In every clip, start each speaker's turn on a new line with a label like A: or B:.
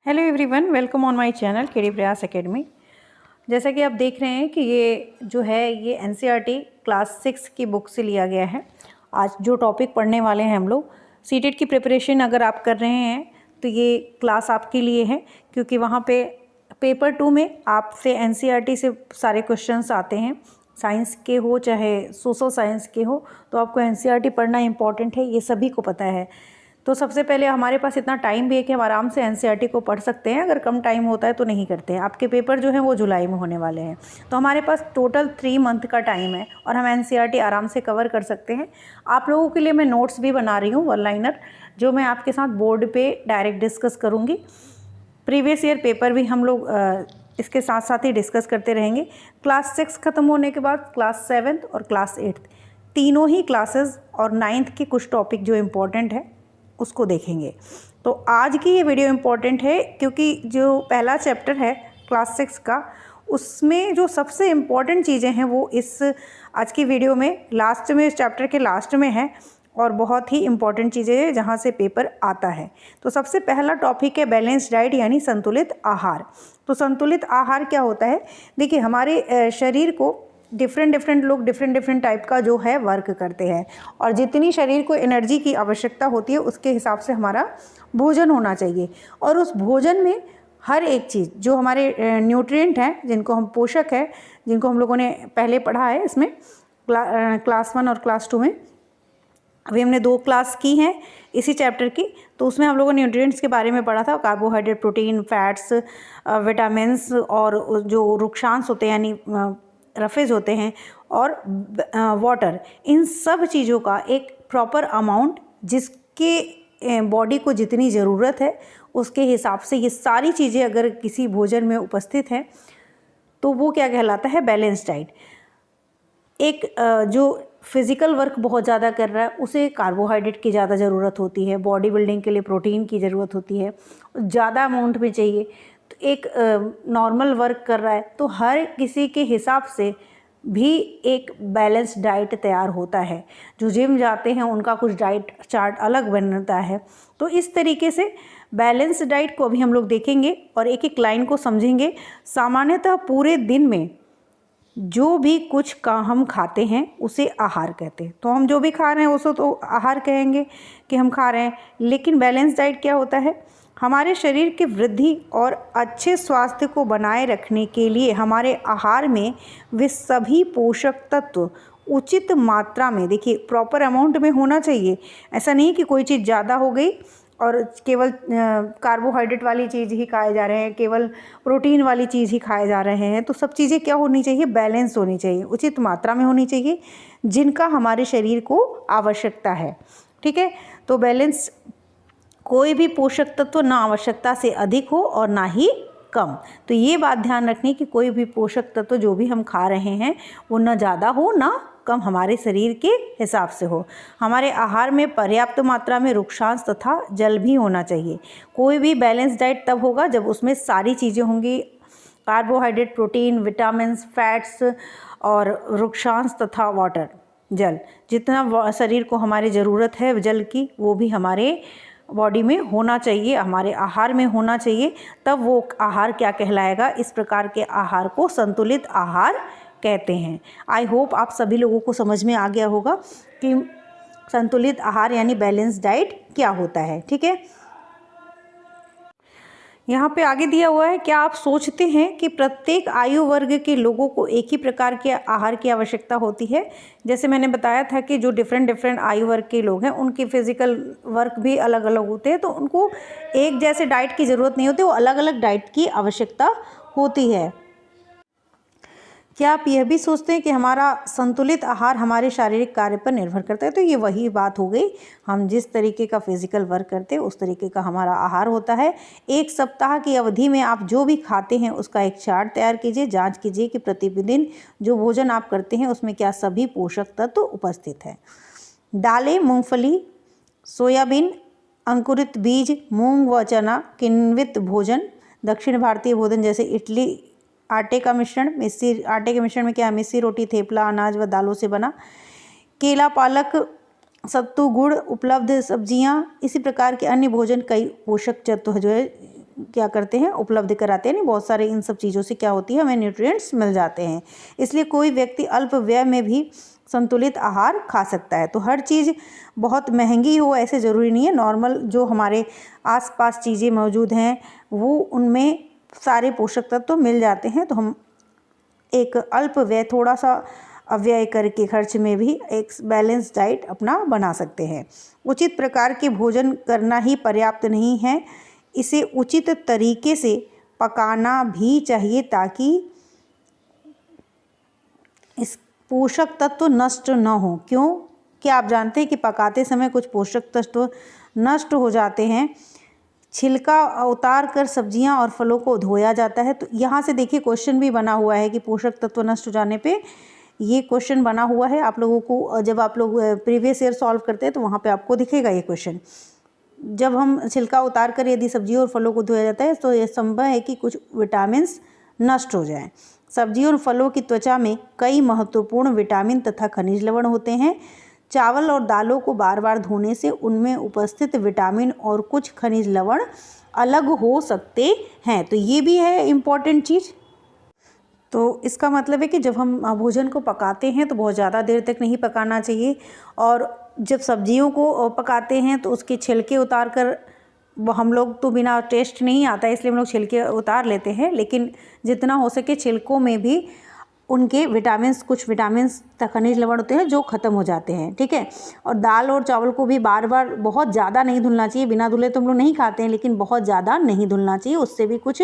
A: Hello everyone, welcome on my channel KD प्रयास academy. जैसा कि आप देख रहे हैं कि ये जो है ये एनसीईआरटी क्लास 6 की बुक से लिया गया है। आज जो टॉपिक पढ़ने वाले हैं हम लोग, सीटेट की प्रिपरेशन अगर आप कर रहे हैं तो ये क्लास आपके लिए है, क्योंकि वहाँ पे पेपर 2 में आपसे एनसीईआरटी से सारे क्वेश्चंस आते हैं। साइंस के हो चाहे सोशल साइंस के हो, तो आपको एनसीईआरटी पढ़ना इंपॉर्टेंट है, ये सभी को पता है। तो सबसे पहले हमारे पास इतना टाइम भी है कि हम आराम से एनसीईआरटी को पढ़ सकते हैं। अगर कम टाइम होता है तो नहीं करते हैं। आपके पेपर जो हैं वो जुलाई में होने वाले हैं, तो हमारे पास टोटल 3 मंथ का टाइम है और हम एनसीईआरटी आराम से कवर कर सकते हैं। आप लोगों के लिए मैं नोट्स भी बना रही हूँ, वन लाइनर, जो मैं आपके साथ बोर्ड पे डायरेक्ट डिस्कस करूँगी। प्रीवियस ईयर पेपर भी हम लोग इसके साथ साथ ही डिस्कस करते रहेंगे। क्लास 6 ख़त्म होने के बाद क्लास 7 और क्लास 8 तीनों ही क्लासेस और 9th के कुछ टॉपिक जो इम्पोर्टेंट है उसको देखेंगे। तो आज की ये वीडियो इम्पॉर्टेंट है, क्योंकि जो पहला चैप्टर है क्लास 6 का, उसमें जो सबसे इम्पॉर्टेंट चीज़ें हैं वो इस आज की वीडियो में लास्ट में, इस चैप्टर के लास्ट में है और बहुत ही इम्पॉर्टेंट चीज़ें हैं जहाँ से पेपर आता है। तो सबसे पहला टॉपिक है बैलेंस डाइट यानी संतुलित आहार। तो संतुलित आहार क्या होता है? देखिए, हमारे शरीर को डिफरेंट लोग डिफरेंट टाइप का जो है वर्क करते हैं, और जितनी शरीर को एनर्जी की आवश्यकता होती है उसके हिसाब से हमारा भोजन होना चाहिए। और उस भोजन में हर एक चीज़ जो हमारे न्यूट्रिएंट हैं, जिनको हम पोषक है, जिनको हम लोगों ने पहले पढ़ा है इसमें क्लास 1 और क्लास 2 में। अभी हमने 2 क्लास की हैं इसी चैप्टर की, तो उसमें हम लोगों ने न्यूट्रिएंट्स के बारे में पढ़ा था। कार्बोहाइड्रेट, प्रोटीन, फैट्स, विटामिन्स और जो रुक्षांश होते हैं यानी रफेज होते हैं, और वाटर, इन सब चीज़ों का एक प्रॉपर अमाउंट, जिसके बॉडी को जितनी ज़रूरत है उसके हिसाब से ये सारी चीज़ें अगर किसी भोजन में उपस्थित हैं तो वो क्या कहलाता है? Balance diet. एक जो फिज़िकल वर्क बहुत ज़्यादा कर रहा है उसे कार्बोहाइड्रेट की ज़्यादा ज़रूरत होती है, बॉडी बिल्डिंग के लिए प्रोटीन की ज़रूरत होती है, ज़्यादा अमाउंट में चाहिए। तो एक नॉर्मल वर्क कर रहा है तो हर किसी के हिसाब से भी एक बैलेंस डाइट तैयार होता है। जो जिम जाते हैं उनका कुछ डाइट चार्ट अलग बनता है। तो इस तरीके से बैलेंस डाइट को अभी हम लोग देखेंगे और एक एक लाइन को समझेंगे। सामान्यतः पूरे दिन में जो भी कुछ का हम खाते हैं उसे आहार कहते हैं। तो हम जो भी खा रहे हैं उसे तो आहार कहेंगे कि हम खा रहे हैं। लेकिन बैलेंस डाइट क्या होता है? हमारे शरीर की वृद्धि और अच्छे स्वास्थ्य को बनाए रखने के लिए हमारे आहार में वे सभी पोषक तत्व उचित मात्रा में, देखिए प्रॉपर अमाउंट में होना चाहिए। ऐसा नहीं कि कोई चीज़ ज़्यादा हो गई और केवल कार्बोहाइड्रेट वाली चीज़ ही खाए जा रहे हैं, केवल प्रोटीन वाली चीज़ ही खाए जा रहे हैं। तो सब चीज़ें क्या होनी चाहिए? बैलेंस होनी चाहिए, उचित मात्रा में होनी चाहिए, जिनका हमारे शरीर को आवश्यकता है। ठीक है, तो बैलेंस, कोई भी पोषक तत्व ना आवश्यकता से अधिक हो और ना ही कम। तो ये बात ध्यान रखनी कि कोई भी पोषक तत्व जो भी हम खा रहे हैं वो ना ज़्यादा हो ना कम, हमारे शरीर के हिसाब से हो। हमारे आहार में पर्याप्त मात्रा में रुक्षांश तथा जल भी होना चाहिए। कोई भी बैलेंस डाइट तब होगा जब उसमें सारी चीज़ें होंगी, कार्बोहाइड्रेट, प्रोटीन, विटामिन्स, फैट्स और रुक्षांश तथा वाटर, जल। जितना शरीर को हमारी ज़रूरत है जल की, वो भी हमारे बॉडी में होना चाहिए, हमारे आहार में होना चाहिए। तब वो आहार क्या कहलाएगा? इस प्रकार के आहार को संतुलित आहार कहते हैं। आई होप आप सभी लोगों को समझ में आ गया होगा कि संतुलित आहार यानी बैलेंस डाइट क्या होता है। ठीक है, यहाँ पे आगे दिया हुआ है, क्या आप सोचते हैं कि प्रत्येक आयु वर्ग के लोगों को एक ही प्रकार के आहार की आवश्यकता होती है? जैसे मैंने बताया था कि जो डिफरेंट आयु वर्ग के लोग हैं उनकी फिजिकल वर्क भी अलग अलग होते हैं, तो उनको एक जैसे डाइट की ज़रूरत नहीं होती, वो अलग अलग डाइट की आवश्यकता होती है। क्या आप यह भी सोचते हैं कि हमारा संतुलित आहार हमारे शारीरिक कार्य पर निर्भर करता है? तो ये वही बात हो गई, हम जिस तरीके का फिजिकल वर्क करते हैं उस तरीके का हमारा आहार होता है। एक सप्ताह की अवधि में आप जो भी खाते हैं उसका एक चार्ट तैयार कीजिए, जांच कीजिए कि प्रतिदिन जो भोजन आप करते हैं उसमें क्या सभी पोषक तत्व उपस्थित हैं। दालें, मूंगफली, सोयाबीन, अंकुरित बीज, मूंग व चना, किण्वित भोजन, दक्षिण भारतीय भोजन जैसे इडली, आटे का मिश्रण, मिस्सी, आटे के मिश्रण में क्या है? मिस्सी रोटी, थेपला, अनाज व दालों से बना, केला, पालक, सत्तू, गुड़, उपलब्ध सब्जियां, इसी प्रकार के अन्य भोजन कई पोषक तत्व जो है क्या करते हैं, उपलब्ध कराते हैं। बहुत सारे इन सब चीज़ों से क्या होती है, हमें न्यूट्रिएंट्स मिल जाते हैं। इसलिए कोई व्यक्ति अल्प व्यय में भी संतुलित आहार खा सकता है। तो हर चीज़ बहुत महंगी हो ऐसे ज़रूरी नहीं है। नॉर्मल जो हमारे आसपास चीज़ें मौजूद हैं वो उनमें सारे पोषक तत्व तो मिल जाते हैं। तो हम एक अल्प व्यय, थोड़ा सा अव्यय करके खर्च में भी एक बैलेंस डाइट अपना बना सकते हैं। उचित प्रकार के भोजन करना ही पर्याप्त नहीं है, इसे उचित तरीके से पकाना भी चाहिए ताकि इस पोषक तत्व नष्ट न हो। क्यों? क्या आप जानते हैं कि पकाते समय कुछ पोषक तत्व नष्ट हो जाते हैं। छिलका उतार कर सब्जियां और फलों को धोया जाता है। तो यहाँ से देखिए क्वेश्चन भी बना हुआ है कि पोषक तत्व नष्ट हो जाने पे ये क्वेश्चन बना हुआ है। आप लोगों को जब आप लोग प्रीवियस ईयर सॉल्व करते हैं तो वहाँ पे आपको दिखेगा ये क्वेश्चन। जब हम छिलका उतार कर यदि सब्जियों और फलों को धोया जाता है तो यह संभव है कि कुछ विटामिन्स नष्ट हो जाएं। सब्जियों और फलों की त्वचा में कई महत्वपूर्ण विटामिन तथा खनिज लवण होते हैं। चावल और दालों को बार बार धोने से उनमें उपस्थित विटामिन और कुछ खनिज लवण अलग हो सकते हैं। तो ये भी है इम्पॉर्टेंट चीज़। तो इसका मतलब है कि जब हम भोजन को पकाते हैं तो बहुत ज़्यादा देर तक नहीं पकाना चाहिए। और जब सब्जियों को पकाते हैं तो उसके छिलके उतार कर, हम लोग तो बिना टेस्ट नहीं आता इसलिए हम लोग छिलके उतार लेते हैं, लेकिन जितना हो सके छिलकों में भी उनके विटामिन्स, कुछ विटामिन्स खनिज लवण होते हैं जो ख़त्म हो जाते हैं। ठीक है। और दाल और चावल को भी बार बार बहुत ज़्यादा नहीं धुलना चाहिए। बिना धुले तो हम लोग नहीं खाते हैं, लेकिन बहुत ज़्यादा नहीं धुलना चाहिए, उससे भी कुछ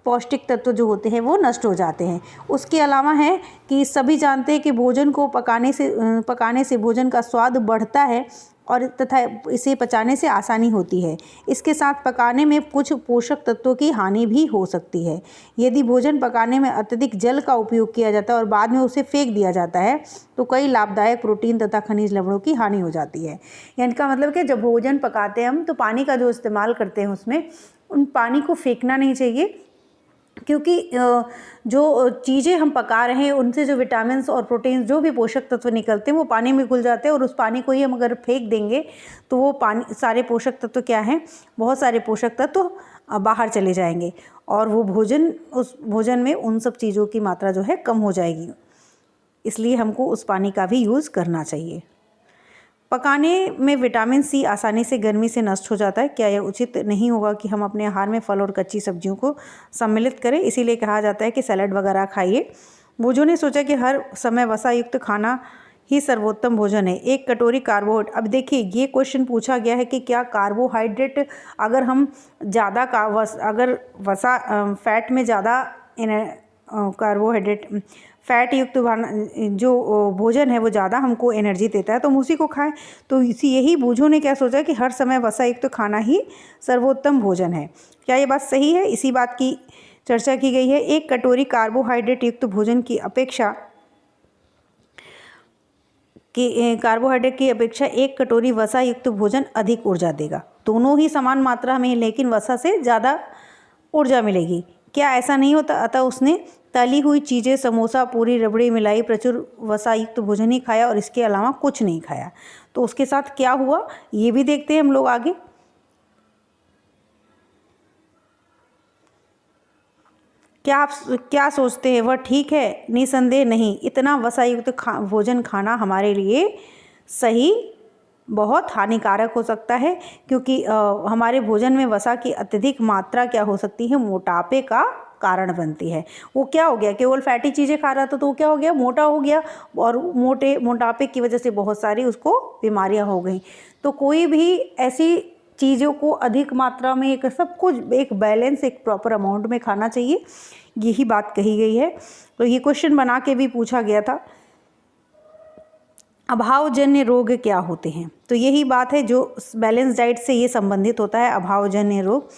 A: पौष्टिक तत्व जो होते हैं वो नष्ट हो जाते हैं। उसके अलावा है कि सभी जानते हैं कि भोजन को पकाने से भोजन का स्वाद बढ़ता है और तथा इसे पचाने से आसानी होती है। इसके साथ पकाने में कुछ पोषक तत्वों की हानि भी हो सकती है। यदि भोजन पकाने में अत्यधिक जल का उपयोग किया जाता है और बाद में उसे फेंक दिया जाता है तो कई लाभदायक प्रोटीन तथा खनिज लवणों की हानि हो जाती है। यानी का मतलब कि जब भोजन पकाते हैं हम तो पानी का जो इस्तेमाल करते हैं उसमें उन पानी को फेंकना नहीं चाहिए, क्योंकि जो चीज़ें हम पका रहे हैं उनसे जो विटामिन्स और प्रोटीन्स, जो भी पोषक तत्व निकलते हैं वो पानी में घुल जाते हैं और उस पानी को ही हम अगर फेंक देंगे तो वो पानी, सारे पोषक तत्व क्या हैं, बहुत सारे पोषक तत्व बाहर चले जाएंगे और वो उस भोजन में उन सब चीज़ों की मात्रा जो है कम हो जाएगी। इसलिए हमको उस पानी का भी यूज़ करना चाहिए। पकाने में विटामिन सी आसानी से गर्मी से नष्ट हो जाता है। क्या यह उचित नहीं होगा कि हम अपने आहार में फल और कच्ची सब्जियों को सम्मिलित करें? इसीलिए कहा जाता है कि सैलड वगैरह खाइए। भोजों ने सोचा कि हर समय वसा युक्त खाना ही सर्वोत्तम भोजन है। एक कटोरी कार्बोहाइड्रेट, अब देखिए ये क्वेश्चन पूछा गया है कि क्या कार्बोहाइड्रेट अगर हम ज़्यादा अगर वसा फैट में ज़्यादा कार्बोहाइड्रेट फैट युक्त जो भोजन है वो ज़्यादा हमको एनर्जी देता है तो हम उसी को खाएं। तो यही बूझों ने क्या सोचा कि हर समय वसा युक्त खाना ही सर्वोत्तम भोजन है। क्या ये बात सही है? इसी बात की चर्चा की गई है। एक कटोरी कार्बोहाइड्रेट युक्त भोजन की अपेक्षा कार्बोहाइड्रेट की अपेक्षा एक कटोरी वसा युक्त भोजन अधिक ऊर्जा देगा। दोनों ही समान मात्रा में, लेकिन वसा से ज़्यादा ऊर्जा मिलेगी। क्या ऐसा नहीं होता? अतः उसने तली हुई चीज़ें, समोसा, पूरी, रबड़ी, मिलाई, प्रचुर वसा युक्त भोजन ही खाया और इसके अलावा कुछ नहीं खाया। तो उसके साथ क्या हुआ ये भी देखते हैं हम लोग आगे। क्या सोचते हैं, वह ठीक है? निसंदेह नहीं। इतना वसा युक्त भोजन खाना हमारे लिए सही बहुत हानिकारक हो सकता है, क्योंकि हमारे भोजन में वसा की अत्यधिक मात्रा क्या हो सकती है, मोटापे का कारण बनती है। वो क्या हो गया, केवल फैटी चीज़ें खा रहा था तो वो क्या हो गया, मोटा हो गया और मोटापे की वजह से बहुत सारी उसको बीमारियां हो गई। तो कोई भी ऐसी चीज़ों को अधिक मात्रा में, एक सब कुछ एक बैलेंस, एक प्रॉपर अमाउंट में खाना चाहिए, यही बात कही गई है। तो ये क्वेश्चन बना के भी पूछा गया था। अभावजन्य रोग क्या होते हैं? तो यही बात है जो बैलेंस डाइट से ये संबंधित होता है, अभावजन्य रोग।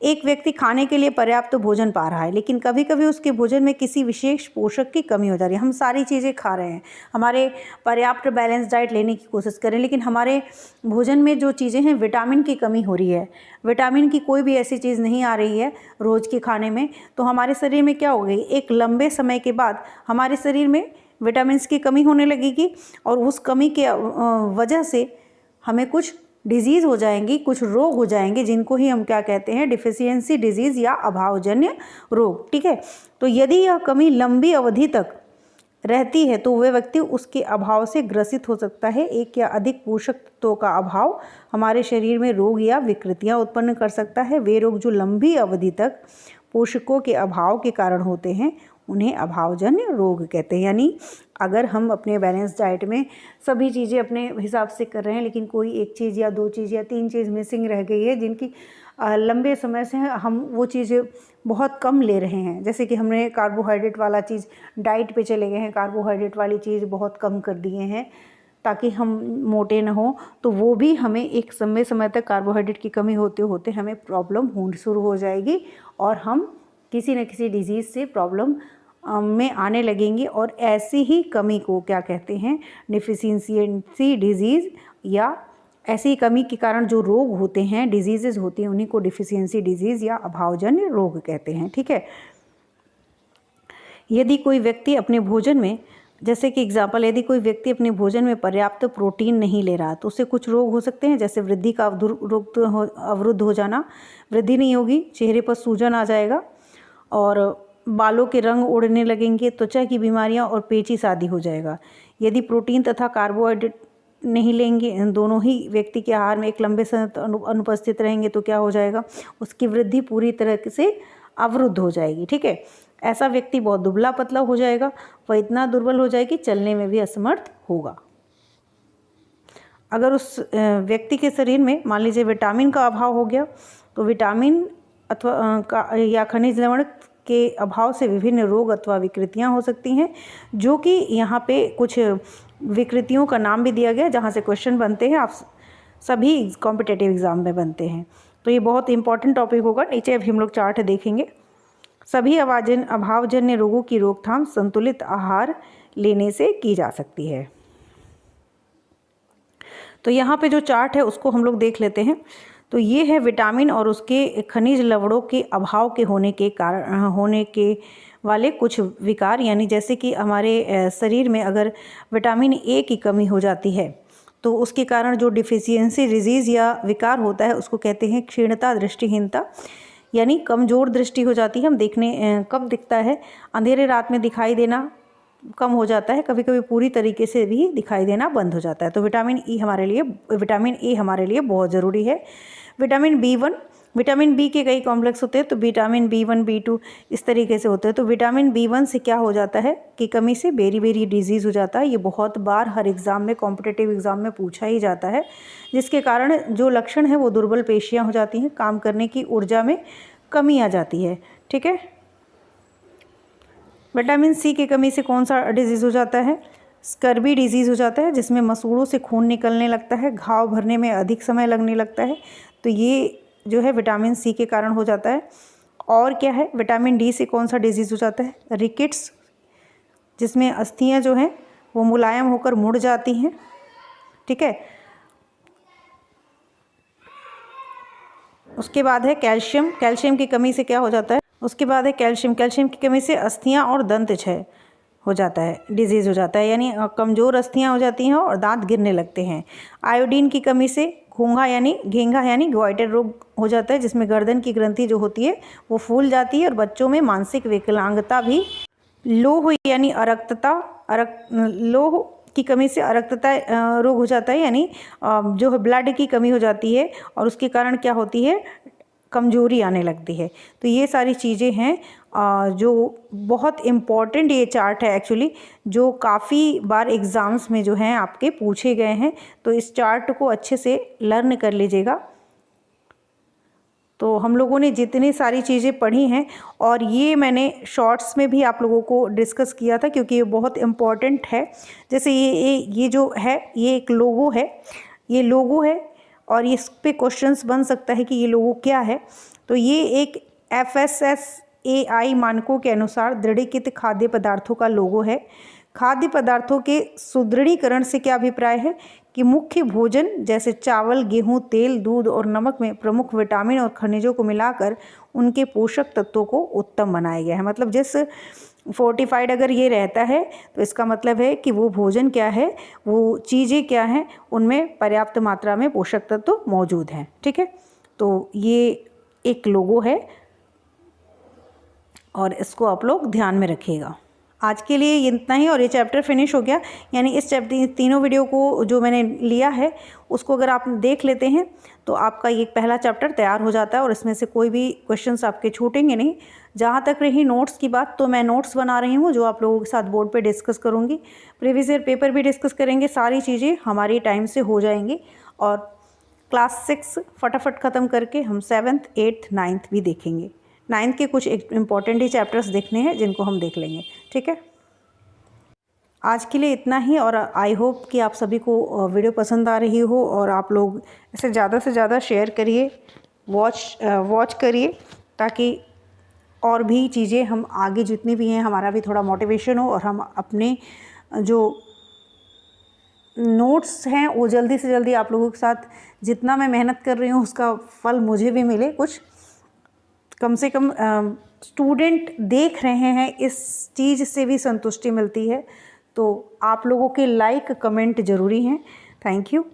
A: एक व्यक्ति खाने के लिए पर्याप्त भोजन पा रहा है, लेकिन कभी कभी उसके भोजन में किसी विशेष पोषक की कमी हो जा रही है। हम सारी चीज़ें खा रहे हैं, हमारे पर्याप्त बैलेंस डाइट लेने की कोशिश करें, लेकिन हमारे भोजन में जो चीज़ें हैं, विटामिन की कमी हो रही है, विटामिन की कोई भी ऐसी चीज़ नहीं आ रही है रोज़ के खाने में, तो हमारे शरीर में क्या हो गई, एक लंबे समय के बाद हमारे शरीर में विटामिन्स की कमी होने लगेगी और उस कमी के वजह से हमें कुछ डिजीज़ हो जाएंगी, कुछ रोग हो जाएंगे, जिनको ही हम क्या कहते हैं, डिफिशियंसी डिजीज़ या अभावजन्य रोग। ठीक है, तो यदि यह कमी लंबी अवधि तक रहती है तो वह व्यक्ति उसके अभाव से ग्रसित हो सकता है। एक या अधिक पोषक तत्वों का अभाव हमारे शरीर में रोग या विकृतियां उत्पन्न कर सकता है। वे रोग जो लंबी अवधि तक पोषकों के अभाव के कारण होते हैं उन्हें अभावजन्य रोग कहते हैं। यानी अगर हम अपने बैलेंस डाइट में सभी चीज़ें अपने हिसाब से कर रहे हैं, लेकिन कोई एक चीज़ या दो चीज़ या तीन चीज़ मिसिंग रह गई है, जिनकी लंबे समय से हम वो चीज़ें बहुत कम ले रहे हैं, जैसे कि हमने कार्बोहाइड्रेट वाला चीज़ डाइट पे चले गए हैं, कार्बोहाइड्रेट वाली चीज़ बहुत कम कर दिए हैं ताकि हम मोटे ना हो, तो वो भी हमें एक समय तक कार्बोहाइड्रेट की कमी होते होते हमें प्रॉब्लम होनी शुरू हो जाएगी और हम किसी न किसी डिजीज़ से प्रॉब्लम में आने लगेंगे। और ऐसी ही कमी को क्या कहते हैं, डिफिशियंसी डिजीज़, या ऐसी कमी के कारण जो रोग होते हैं, डिजीज़ होती हैं, उन्हीं को डिफिशियंसी डिजीज़ या अभावजन्य रोग कहते हैं। ठीक है, यदि कोई व्यक्ति अपने भोजन में, जैसे कि एग्जाम्पल, यदि कोई व्यक्ति अपने भोजन में पर्याप्त प्रोटीन नहीं ले रहा तो उससे कुछ रोग हो सकते हैं, जैसे वृद्धि का अवरुद्ध हो जाना, वृद्धि नहीं होगी, चेहरे पर सूजन आ जाएगा और बालों के रंग उड़ने लगेंगे, त्वचा की बीमारियां और पेचिश आदि हो जाएगा। यदि प्रोटीन तथा कार्बोहाइड्रेट नहीं लेंगे, दोनों ही व्यक्ति के आहार में एक लंबे समय तक अनुपस्थित रहेंगे तो क्या हो जाएगा, उसकी वृद्धि पूरी तरह से अवरुद्ध हो जाएगी। ठीक है, ऐसा व्यक्ति बहुत दुबला पतला हो जाएगा, वह इतना दुर्बल हो जाएगी कि चलने में भी असमर्थ होगा। अगर उस व्यक्ति के शरीर में मान लीजिए विटामिन का अभाव हो गया तो विटामिन अथवा या खनिज लवण के अभाव से विभिन्न रोग अथवा विकृतियां हो सकती हैं, जो कि यहाँ पे कुछ विकृतियों का नाम भी दिया गया जहाँ से क्वेश्चन बनते हैं, आप सभी कॉम्पिटिटिव एग्जाम में बनते हैं। तो ये बहुत इंपॉर्टेंट टॉपिक होगा। नीचे अभी हम लोग चार्ट देखेंगे। सभी अभावजन्य रोगों की रोकथाम संतुलित आहार लेने से की जा सकती है। तो यहाँ पे जो चार्ट है उसको हम लोग देख लेते हैं। तो ये है विटामिन और उसके खनिज लवणों के अभाव के होने के वाले कुछ विकार, यानी जैसे कि हमारे शरीर में अगर विटामिन ए की कमी हो जाती है तो उसके कारण जो डिफिशियंसी डिजीज़ या विकार होता है उसको कहते हैं क्षीणता, दृष्टिहीनता, यानी कमज़ोर दृष्टि हो जाती है। हम देखने कब दिखता है, अंधेरे रात में दिखाई देना कम हो जाता है, कभी कभी पूरी तरीके से भी दिखाई देना बंद हो जाता है। तो विटामिन ए हमारे लिए बहुत ज़रूरी है। विटामिन बी के कई कॉम्प्लेक्स होते हैं, तो विटामिन B1, B2 इस तरीके से होते हैं। तो विटामिन B1 से क्या हो जाता है कि कमी से बेरी डिजीज़ हो जाता है। ये बहुत बार हर एग्ज़ाम में, कॉम्पिटिटिव एग्ज़ाम में पूछा ही जाता है, जिसके कारण जो लक्षण है वो दुर्बल पेशियाँ हो जाती हैं, काम करने की ऊर्जा में कमी आ जाती है। ठीक है, विटामिन सी की कमी से कौन सा डिजीज़ हो जाता है, स्कर्वी डिजीज़ हो जाता है, जिसमें मसूड़ों से खून निकलने लगता है, घाव भरने में अधिक समय लगने लगता है। तो ये जो है विटामिन सी के कारण हो जाता है। और क्या है, विटामिन डी से कौन सा डिजीज़ हो जाता है, रिकेट्स, जिसमें अस्थियां जो हैं वो मुलायम होकर मुड़ जाती हैं। ठीक है, उसके बाद है कैल्शियम की कमी से क्या हो जाता है, उसके बाद है कैल्शियम की कमी से अस्थियां और दंत क्षय हो जाता है, डिजीज़ हो जाता है, यानी कमज़ोर अस्थियां हो जाती हैं और दांत गिरने लगते हैं। आयोडीन की कमी से घेंघा यानी ग्वाइटर रोग हो जाता है, जिसमें गर्दन की ग्रंथि जो होती है वो फूल जाती है और बच्चों में मानसिक विकलांगता भी, लोह यानी लोह की कमी से अरक्तता रोग हो जाता है, यानी जो है ब्लड की कमी हो जाती है और उसके कारण क्या होती है, कमजोरी आने लगती है। तो ये सारी चीज़ें हैं जो बहुत इम्पॉर्टेंट ये चार्ट है एक्चुअली, जो काफ़ी बार एग्ज़ाम्स में जो हैं आपके पूछे गए हैं। तो इस चार्ट को अच्छे से लर्न कर लीजिएगा। तो हम लोगों ने जितनी सारी चीज़ें पढ़ी हैं, और ये मैंने शॉर्ट्स में भी आप लोगों को डिस्कस किया था क्योंकि ये बहुत इम्पॉर्टेंट है। जैसे ये जो है ये एक लोगो है, और इस पे क्वेश्चंस बन सकता है कि ये लोगो क्या है। तो ये एक FSSAI मानकों के अनुसार दृढ़ीकृत खाद्य पदार्थों का लोगो है। खाद्य पदार्थों के सुदृढ़ीकरण से क्या अभिप्राय है कि मुख्य भोजन जैसे चावल, गेहूं, तेल, दूध और नमक में प्रमुख विटामिन और खनिजों को मिलाकर उनके पोषक तत्वों को उत्तम बनाया गया है। मतलब जिस फोर्टिफाइड अगर ये रहता है तो इसका मतलब है कि वो भोजन क्या है, वो चीज़ें क्या हैं, उनमें पर्याप्त मात्रा में पोषक तत्व तो मौजूद हैं। ठीक है, तो ये एक लोगो है और इसको आप लोग ध्यान में रखिएगा। आज के लिए इतना ही और ये चैप्टर फिनिश हो गया। यानी इस चैप्टर तीनों वीडियो को जो मैंने लिया है उसको अगर आप देख लेते हैं तो आपका ये पहला चैप्टर तैयार हो जाता है और इसमें से कोई भी क्वेश्चंस आपके छूटेंगे नहीं। जहाँ तक रही नोट्स की बात, तो मैं नोट्स बना रही हूँ जो आप लोगों के साथ बोर्ड पे डिस्कस करूँगी। प्रीवियस ईयर पेपर भी डिस्कस करेंगे, सारी चीज़ें हमारी टाइम से हो जाएंगी और क्लास 6 फटाफट ख़त्म करके हम 7th 8th 9th भी देखेंगे। 9th के कुछ इम्पॉर्टेंट ही चैप्टर्स देखने हैं जिनको हम देख लेंगे। ठीक है, आज के लिए इतना ही और आई होप कि आप सभी को वीडियो पसंद आ रही हो और आप लोग इसे ज़्यादा से ज़्यादा शेयर करिए, वॉच करिए, ताकि और भी चीज़ें हम आगे जितनी भी हैं हमारा भी थोड़ा मोटिवेशन हो और हम अपने जो नोट्स हैं वो जल्दी से जल्दी आप लोगों के साथ, जितना मैं मेहनत कर रही हूँ उसका फल मुझे भी मिले। कुछ कम से कम स्टूडेंट देख रहे हैं, इस चीज़ से भी संतुष्टि मिलती है। तो आप लोगों के लाइक कमेंट ज़रूरी हैं। Thank you.